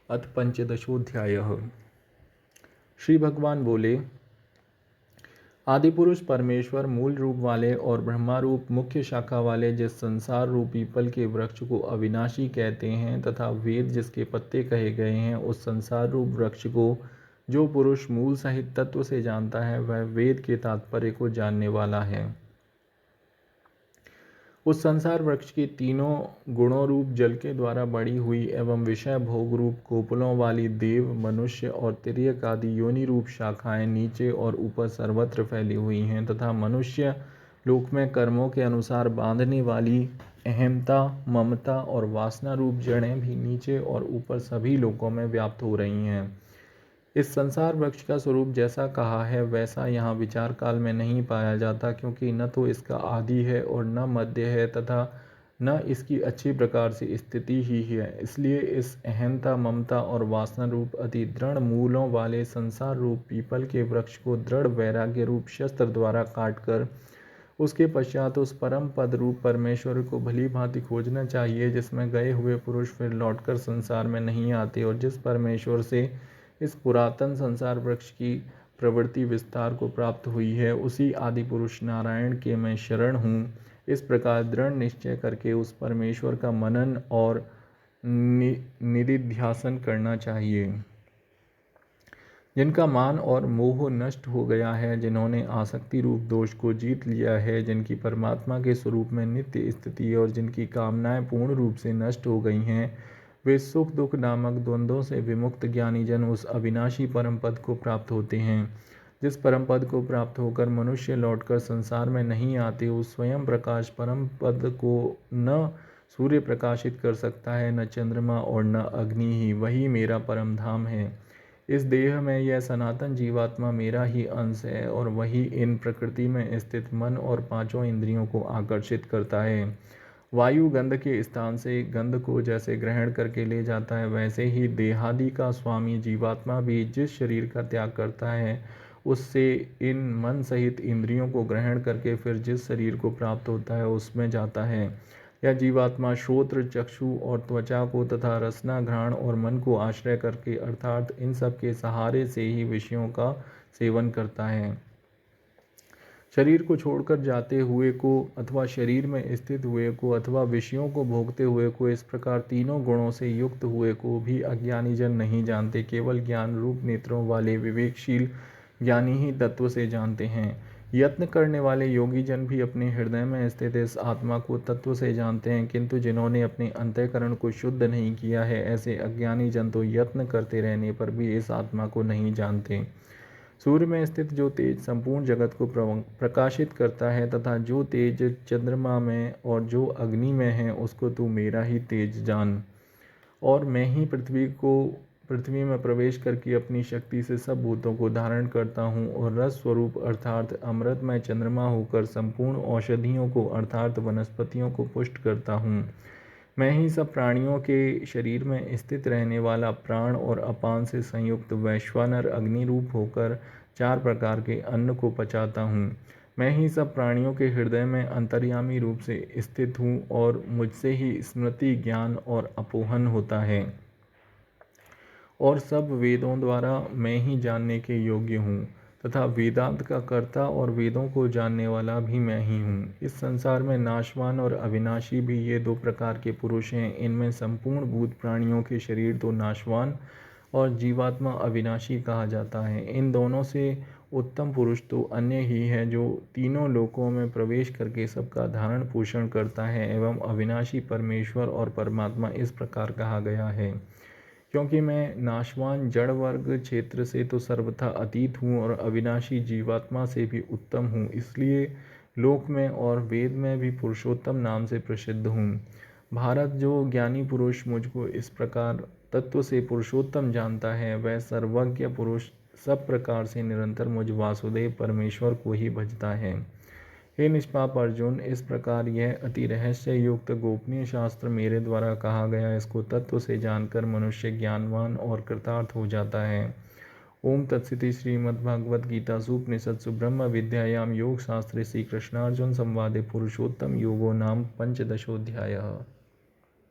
अथ पंचदशोऽध्यायः। श्री भगवान बोले, आदिपुरुष परमेश्वर मूल रूप वाले और ब्रह्मारूप मुख्य शाखा वाले जिस संसार रूप पीपल के वृक्ष को अविनाशी कहते हैं तथा वेद जिसके पत्ते कहे गए हैं, उस संसार रूप वृक्ष को जो पुरुष मूल सहित तत्व से जानता है वह वेद के तात्पर्य को जानने वाला है। उस संसार वृक्ष की तीनों गुणों रूप जल के द्वारा बढ़ी हुई एवं विषय भोग रूप कोपलों वाली देव, मनुष्य और तिर्यक आदि योनि रूप शाखाएं नीचे और ऊपर सर्वत्र फैली हुई हैं तथा मनुष्य लोक में कर्मों के अनुसार बांधने वाली अहमता, ममता और वासना रूप जड़ें भी नीचे और ऊपर सभी लोकों में व्याप्त हो रही हैं। इस संसार वृक्ष का स्वरूप जैसा कहा है वैसा यहाँ विचार काल में नहीं पाया जाता, क्योंकि न तो इसका आदि है और न मध्य है तथा न इसकी अच्छी प्रकार से स्थिति ही है। इसलिए इस अहंता, ममता और वासना रूप अति दृढ़ मूलों वाले संसार रूप पीपल के वृक्ष को दृढ़ वैराग्य रूप शस्त्र द्वारा काटकर उसके पश्चात उस परम पद रूप परमेश्वर को भली भांति खोजना चाहिए, जिसमें गए हुए पुरुष फिर लौटकर संसार में नहीं आते और जिस परमेश्वर से इस पुरातन संसार वृक्ष की प्रवृत्ति विस्तार को प्राप्त हुई है, उसी आदि पुरुष नारायण के मैं शरण हूँ। इस प्रकार दृढ़ निश्चय करके उस परमेश्वर का मनन और निधिध्यासन करना चाहिए। जिनका मान और मोह नष्ट हो गया है, जिन्होंने आसक्ति रूप दोष को जीत लिया है, जिनकी परमात्मा के स्वरूप में नित्य स्थिति है और जिनकी कामनाएं पूर्ण रूप से नष्ट हो गई हैं, वे सुख दुख नामक द्वंद्वों से विमुक्त ज्ञानी जन उस अविनाशी परम पद को प्राप्त होते हैं। जिस परम पद को प्राप्त होकर मनुष्य लौटकर संसार में नहीं आते, उस स्वयं प्रकाश परम पद को न सूर्य प्रकाशित कर सकता है, न चंद्रमा और न अग्नि ही। वही मेरा परम धाम है। इस देह में यह सनातन जीवात्मा मेरा ही अंश है और वही इन प्रकृति में स्थित मन और पांचों इंद्रियों को आकर्षित करता है। वायु गंध के स्थान से गंध को जैसे ग्रहण करके ले जाता है, वैसे ही देहादि का स्वामी जीवात्मा भी जिस शरीर का त्याग करता है, उससे इन मन सहित इंद्रियों को ग्रहण करके फिर जिस शरीर को प्राप्त होता है उसमें जाता है। यह जीवात्मा श्रोत्र, चक्षु और त्वचा को तथा रसना, घ्राण और मन को आश्रय करके अर्थात इन सब के सहारे से ही विषयों का सेवन करता है। शरीर को छोड़कर जाते हुए को अथवा शरीर में स्थित हुए को अथवा विषयों को भोगते हुए को, इस प्रकार तीनों गुणों से युक्त हुए को भी अज्ञानी जन नहीं जानते। केवल ज्ञान रूप नेत्रों वाले विवेकशील ज्ञानी ही तत्व से जानते हैं। यत्न करने वाले योगी जन भी अपने हृदय में स्थित इस आत्मा को तत्व से जानते हैं, किंतु जिन्होंने अपने अंतःकरण को शुद्ध नहीं किया है, ऐसे अज्ञानी जन तो यत्न करते रहने पर भी इस आत्मा को नहीं जानते। सूर्य में स्थित जो तेज संपूर्ण जगत को प्रकाशित करता है तथा जो तेज चंद्रमा में और जो अग्नि में है, उसको तू मेरा ही तेज जान। और मैं ही पृथ्वी में प्रवेश करके अपनी शक्ति से सब भूतों को धारण करता हूँ और रस स्वरूप अर्थात अमृतमय चंद्रमा होकर संपूर्ण औषधियों को अर्थात वनस्पतियों को पुष्ट करता हूँ। मैं ही सब प्राणियों के शरीर में स्थित रहने वाला प्राण और अपान से संयुक्त वैश्वानर अग्नि रूप होकर चार प्रकार के अन्न को पचाता हूँ। मैं ही सब प्राणियों के हृदय में अंतर्यामी रूप से स्थित हूँ और मुझसे ही स्मृति, ज्ञान और अपोहन होता है और सब वेदों द्वारा मैं ही जानने के योग्य हूँ तथा वेदांत का कर्ता और वेदों को जानने वाला भी मैं ही हूँ। इस संसार में नाशवान और अविनाशी भी ये दो प्रकार के पुरुष हैं। इनमें संपूर्ण भूत प्राणियों के शरीर तो नाशवान और जीवात्मा अविनाशी कहा जाता है। इन दोनों से उत्तम पुरुष तो अन्य ही है, जो तीनों लोकों में प्रवेश करके सबका धारण पोषण करता है एवं अविनाशी परमेश्वर और परमात्मा इस प्रकार कहा गया है। क्योंकि मैं नाशवान जड़ वर्ग क्षेत्र से तो सर्वथा अतीत हूँ और अविनाशी जीवात्मा से भी उत्तम हूँ, इसलिए लोक में और वेद में भी पुरुषोत्तम नाम से प्रसिद्ध हूँ। भारत जो ज्ञानी पुरुष मुझको इस प्रकार तत्व से पुरुषोत्तम जानता है, वह सर्वज्ञ पुरुष सब प्रकार से निरंतर मुझ वासुदेव परमेश्वर को ही भजता है। हे निष्पाप अर्जुन, इस प्रकार यह अति रहस्य युक्त गोपनीय शास्त्र मेरे द्वारा कहा गया, इसको तत्व से जानकर मनुष्य ज्ञानवान और कृतार्थ हो जाता है। ओम तत्सति। श्रीमद्भागवत गीता उपनिषत्सु ब्रह्म विद्यायां योग शास्त्रे श्री कृष्णार्जुन संवादे पुरुषोत्तम योगो नाम पंचदशोऽध्यायः।